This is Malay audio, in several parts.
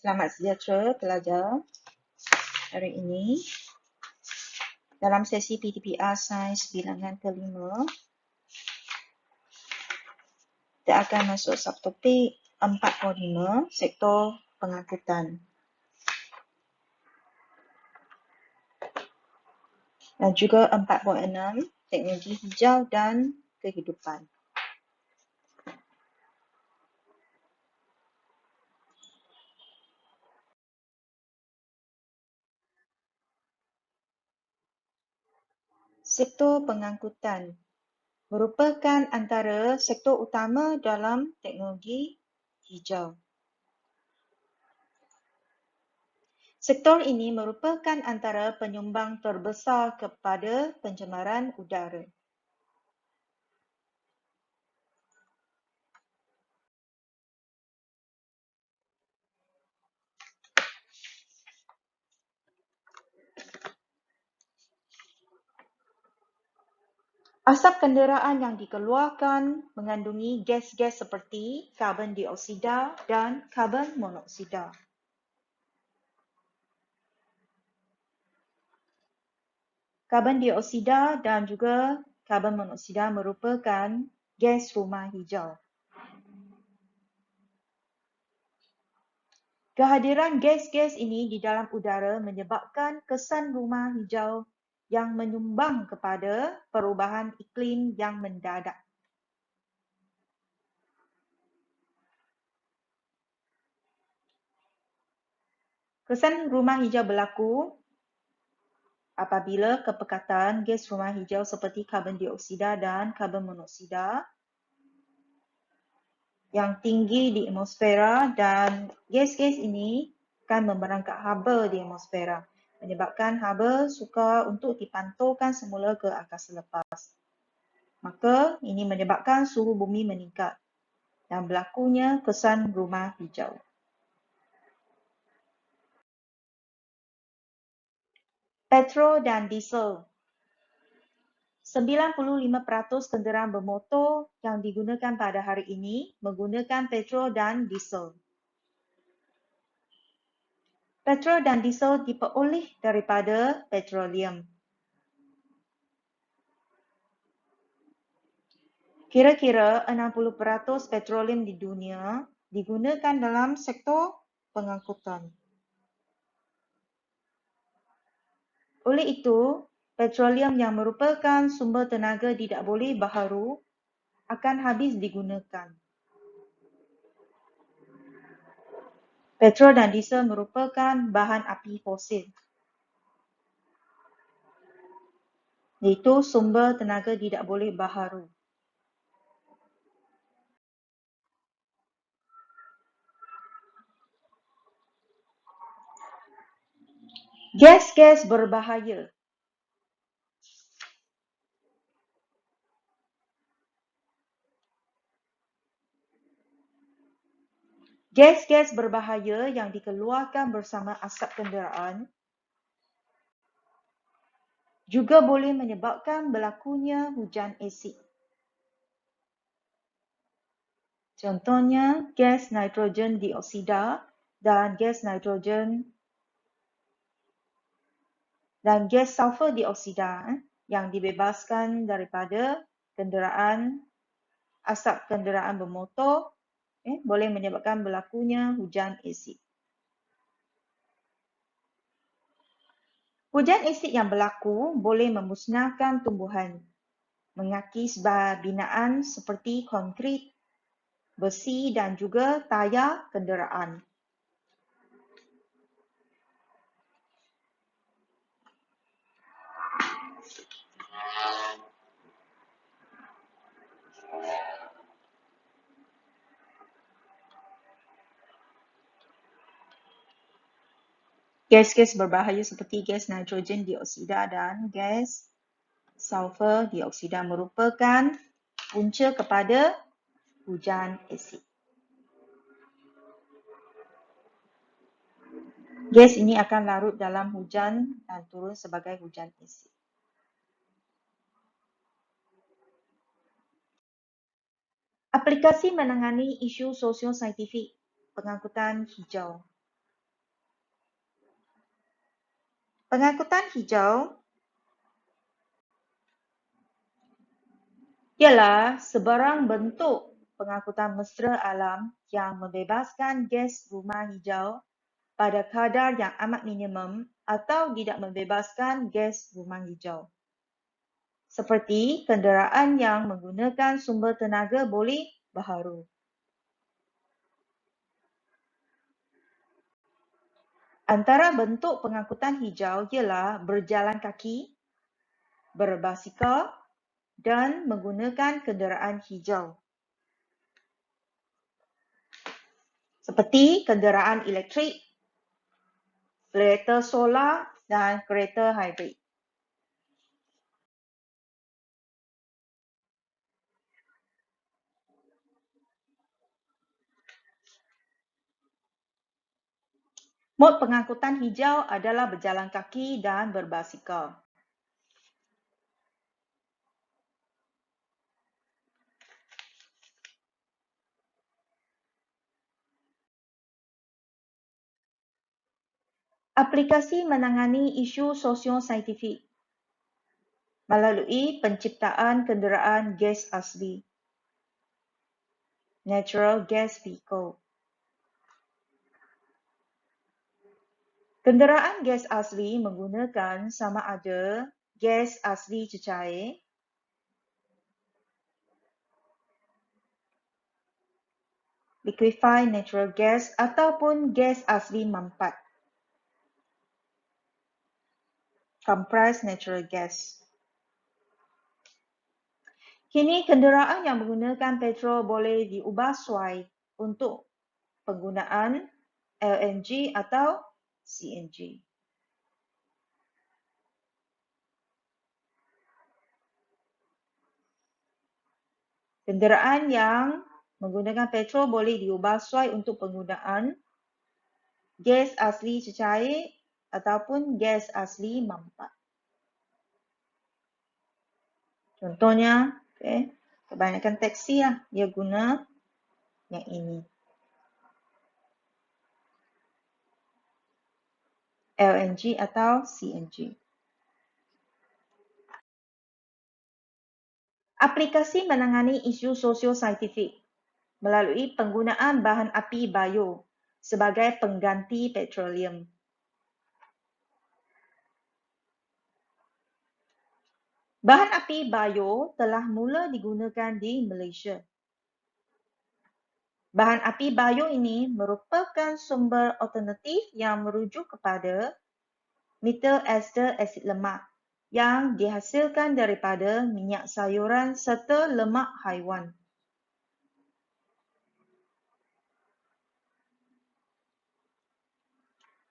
Selamat sejahtera pelajar. Hari ini dalam sesi PTPR Sains Bilangan kelima, kita akan masuk subtopik 45, sektor pengangkutan. Dan juga 4.6, teknologi hijau dan kehidupan. Sektor pengangkutan merupakan antara sektor utama dalam teknologi hijau. Sektor ini merupakan antara penyumbang terbesar kepada pencemaran udara. Asap kenderaan yang dikeluarkan mengandungi gas-gas seperti karbon dioksida dan karbon monoksida. Karbon dioksida dan juga karbon monoksida merupakan gas rumah hijau. Kehadiran gas-gas ini di dalam udara menyebabkan kesan rumah hijau yang menyumbang kepada perubahan iklim yang mendadak. Kesan rumah hijau berlaku apabila kepekatan gas rumah hijau seperti karbon dioksida dan karbon monoksida yang tinggi di atmosfera, dan gas-gas ini akan memberangkat haba di atmosfera, menyebabkan haba sukar untuk dipantulkan semula ke angkasa lepas. Maka ini menyebabkan suhu bumi meningkat dan berlakunya kesan rumah hijau. Petrol dan diesel. 95% kenderaan bermotor yang digunakan pada hari ini menggunakan petrol dan diesel. Petrol dan diesel diperoleh daripada petroleum. Kira-kira 60% petroleum di dunia digunakan dalam sektor pengangkutan. Oleh itu, petroleum yang merupakan sumber tenaga tidak boleh baharu akan habis digunakan. Petrol dan diesel merupakan bahan api fosil, iaitu sumber tenaga tidak boleh baharu. Gas-gas berbahaya. Gas-gas berbahaya yang dikeluarkan bersama asap kenderaan juga boleh menyebabkan berlakunya hujan asid. Contohnya, gas nitrogen dioksida dan gas nitrogen dan gas sulfur dioksida yang dibebaskan daripada kenderaan, asap kenderaan bermotor boleh menyebabkan berlakunya hujan asid. Hujan asid yang berlaku boleh memusnahkan tumbuhan, mengakis binaan seperti konkrit, besi dan juga tayar kenderaan. Gas-gas berbahaya seperti gas nitrogen dioksida dan gas sulfur dioksida merupakan punca kepada hujan asid. Gas ini akan larut dalam hujan dan turun sebagai hujan asid. Aplikasi menangani isu sosio-saintifik pengangkutan hijau. Pengangkutan hijau ialah sebarang bentuk pengangkutan mesra alam yang membebaskan gas rumah hijau pada kadar yang amat minimum atau tidak membebaskan gas rumah hijau. Seperti kenderaan yang menggunakan sumber tenaga boleh baharu. Antara bentuk pengangkutan hijau ialah berjalan kaki, berbasikal dan menggunakan kenderaan hijau. Seperti kenderaan elektrik, kereta solar dan kereta hybrid. Mod pengangkutan hijau adalah berjalan kaki dan berbasikal. Aplikasi menangani isu sosio-saintifik melalui penciptaan kenderaan gas asli, natural gas vehicle. Kenderaan gas asli menggunakan sama ada gas asli cecair, liquefied natural gas ataupun gas asli mampat, compressed natural gas. Kini kenderaan yang menggunakan petrol boleh diubah suai untuk penggunaan LNG atau CNG. Kenderaan yang menggunakan petrol boleh diubah suai untuk penggunaan gas asli cecair ataupun gas asli mampat. Contohnya, kebanyakan taksi dia guna yang ini. LNG atau CNG. Aplikasi menangani isu sosio-saintifik melalui penggunaan bahan api bio sebagai pengganti petroleum. Bahan api bio telah mula digunakan di Malaysia. Bahan api bio ini merupakan sumber alternatif yang merujuk kepada methyl ester asid lemak yang dihasilkan daripada minyak sayuran serta lemak haiwan.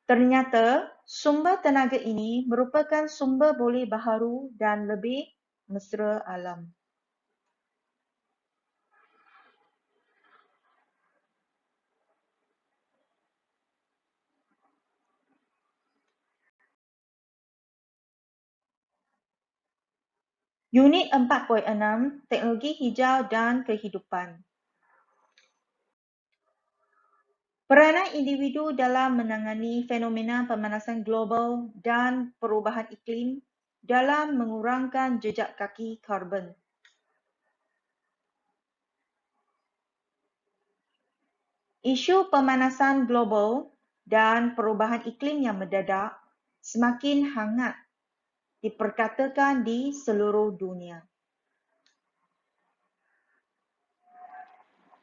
Ternyata, sumber tenaga ini merupakan sumber boleh baharu dan lebih mesra alam. Unit 4.6, Teknologi Hijau dan Kehidupan. Peranan individu dalam menangani fenomena pemanasan global dan perubahan iklim dalam mengurangkan jejak kaki karbon. Isu pemanasan global dan perubahan iklim yang mendadak semakin hangat diperkatakan di seluruh dunia.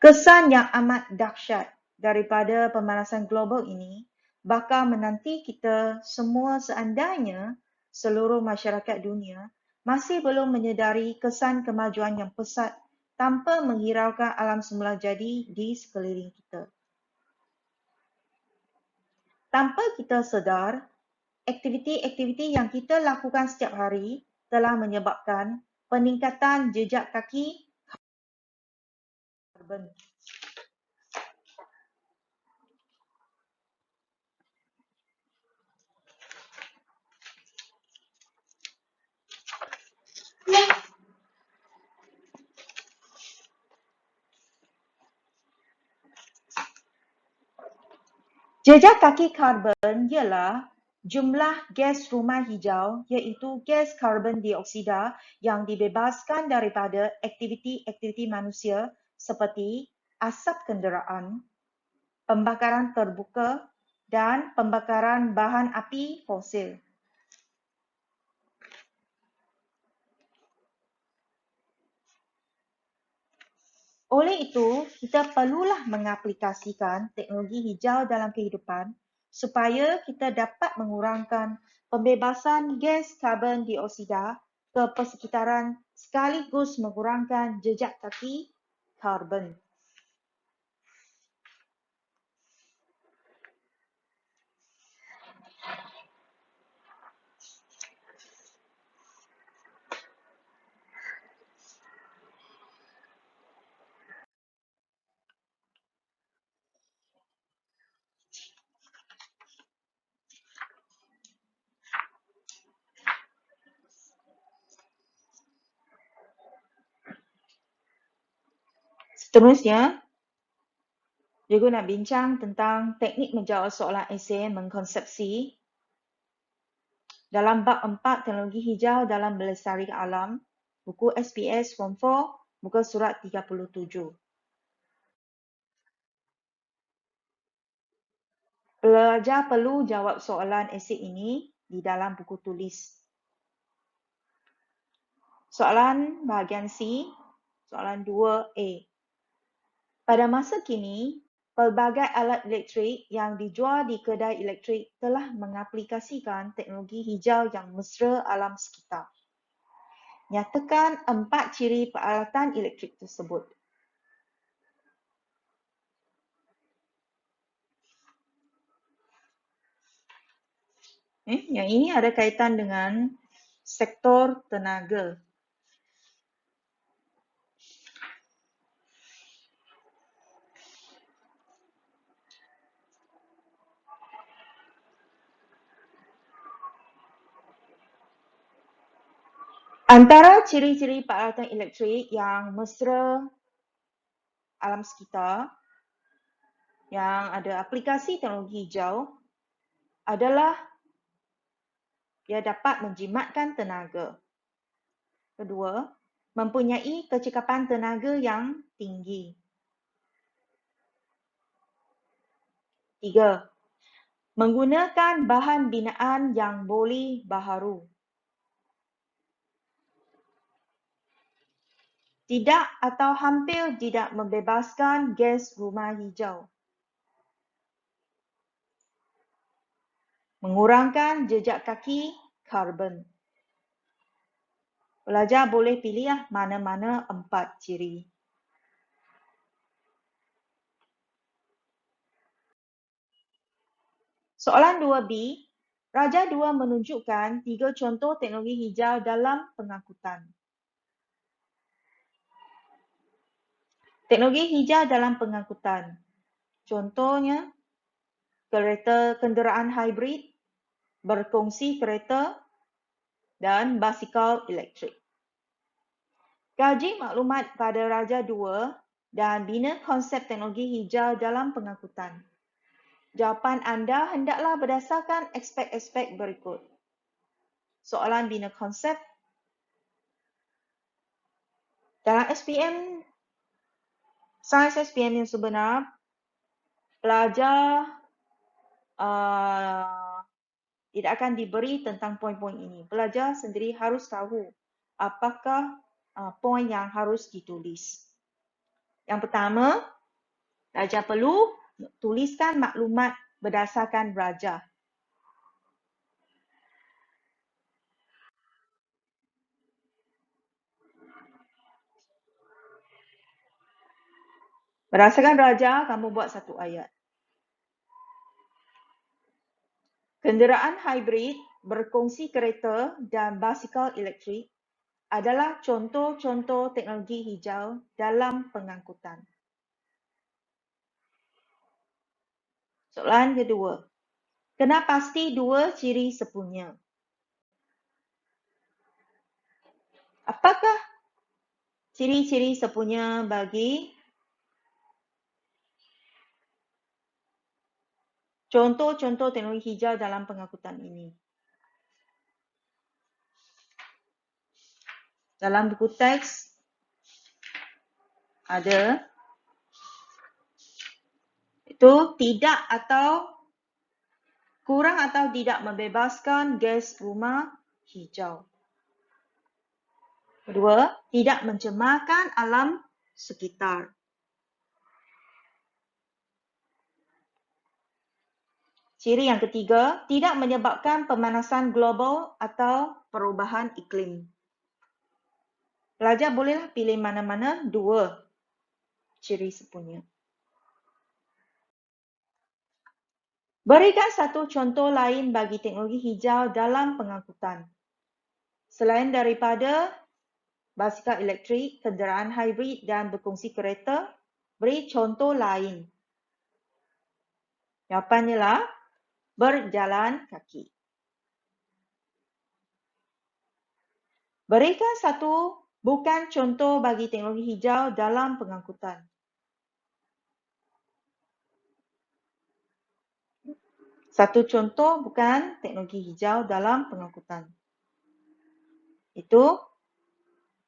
Kesan yang amat dahsyat daripada pemanasan global ini bakal menanti kita semua seandainya seluruh masyarakat dunia masih belum menyedari kesan kemajuan yang pesat tanpa menghiraukan alam semula jadi di sekeliling kita. Tanpa kita sedar, aktiviti-aktiviti yang kita lakukan setiap hari telah menyebabkan peningkatan jejak kaki karbon. Jejak kaki karbon ialah jumlah gas rumah hijau iaitu gas karbon dioksida yang dibebaskan daripada aktiviti-aktiviti manusia seperti asap kenderaan, pembakaran terbuka dan pembakaran bahan api fosil. Oleh itu, kita perlulah mengaplikasikan teknologi hijau dalam kehidupan supaya kita dapat mengurangkan pembebasan gas karbon dioksida ke persekitaran sekaligus mengurangkan jejak kaki karbon. Seterusnya, cikgu nak bincang tentang teknik menjawab soalan esei mengkonsepsi dalam bab 4 teknologi hijau dalam melestarikan alam, buku SPS Form 4, muka surat 37. Pelajar perlu jawab soalan esei ini di dalam buku tulis. Soalan bahagian C, soalan 2A. Pada masa kini, pelbagai alat elektrik yang dijual di kedai elektrik telah mengaplikasikan teknologi hijau yang mesra alam sekitar. Nyatakan 4 ciri peralatan elektrik tersebut. Yang ini ada kaitan dengan sektor tenaga. Antara ciri-ciri peralatan elektrik yang mesra alam sekitar yang ada aplikasi teknologi hijau adalah ia dapat menjimatkan tenaga. Kedua, mempunyai kecekapan tenaga yang tinggi. Tiga, menggunakan bahan binaan yang boleh baharu. Tidak atau hampir tidak membebaskan gas rumah hijau. Mengurangkan jejak kaki karbon. Pelajar boleh pilih mana-mana 4 ciri. Soalan 2B, Raja 2 menunjukkan 3 contoh teknologi hijau dalam pengangkutan. Teknologi hijau dalam pengangkutan. Contohnya, kereta kenderaan hybrid, berkongsi kereta, dan basikal elektrik. Kaji maklumat pada Raja 2 dan bina konsep teknologi hijau dalam pengangkutan. Jawapan anda hendaklah berdasarkan aspek-aspek berikut. Soalan bina konsep. Dalam SPM, sains SPM yang sebenar, pelajar tidak akan diberi tentang poin-poin ini. Pelajar sendiri harus tahu apakah poin yang harus ditulis. Yang pertama, pelajar perlu tuliskan maklumat berdasarkan raja. Berdasarkan raja, kamu buat satu ayat. Kenderaan hybrid, berkongsi kereta dan basikal elektrik adalah contoh-contoh teknologi hijau dalam pengangkutan. Soalan kedua. Kena pasti 2 ciri sepunya. Apakah ciri-ciri sepunya bagi Contoh-contoh teknologi hijau dalam pengangkutan ini. Dalam buku teks ada itu tidak atau kurang atau tidak membebaskan gas rumah hijau. Kedua, tidak mencemarkan alam sekitar. Ciri yang ketiga, tidak menyebabkan pemanasan global atau perubahan iklim. Pelajar bolehlah pilih mana-mana dua ciri sepunya. Berikan satu contoh lain bagi teknologi hijau dalam pengangkutan. Selain daripada basikal elektrik, kenderaan hybrid dan berkongsi kereta, beri contoh lain. Jawapannya ialah berjalan kaki. Berikan satu bukan contoh bagi teknologi hijau dalam pengangkutan. Satu contoh bukan teknologi hijau dalam pengangkutan. Itu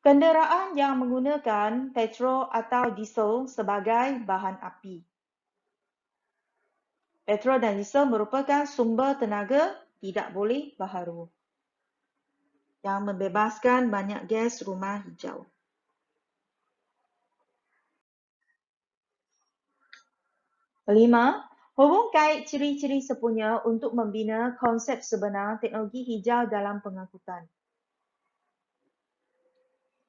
kenderaan yang menggunakan petrol atau diesel sebagai bahan api. Petrol dan diesel merupakan sumber tenaga tidak boleh baharu yang membebaskan banyak gas rumah hijau. Kelima, hubung kait ciri-ciri sepunya untuk membina konsep sebenar teknologi hijau dalam pengangkutan.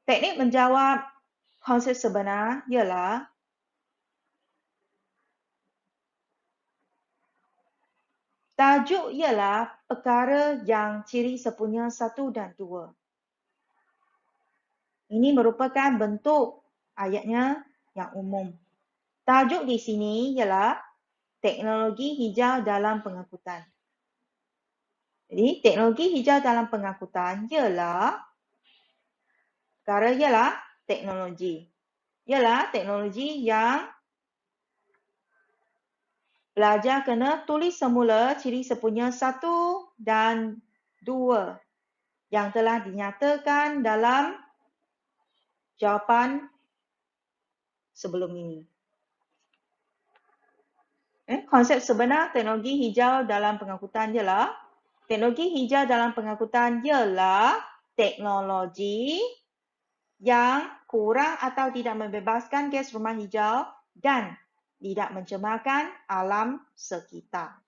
Teknik menjawab konsep sebenar ialah tajuk ialah perkara yang ciri sepunya 1 dan 2. Ini merupakan bentuk ayatnya yang umum. Tajuk di sini ialah teknologi hijau dalam pengangkutan. Jadi, teknologi hijau dalam pengangkutan ialah perkara ialah teknologi. Ialah teknologi yang pelajar kena tulis semula ciri sepunya 1 dan 2 yang telah dinyatakan dalam jawapan sebelum ini. Konsep sebenar teknologi hijau dalam pengangkutan ialah teknologi hijau dalam pengangkutan ialah teknologi yang kurang atau tidak membebaskan gas rumah hijau dan tidak mencemarkan alam sekitar.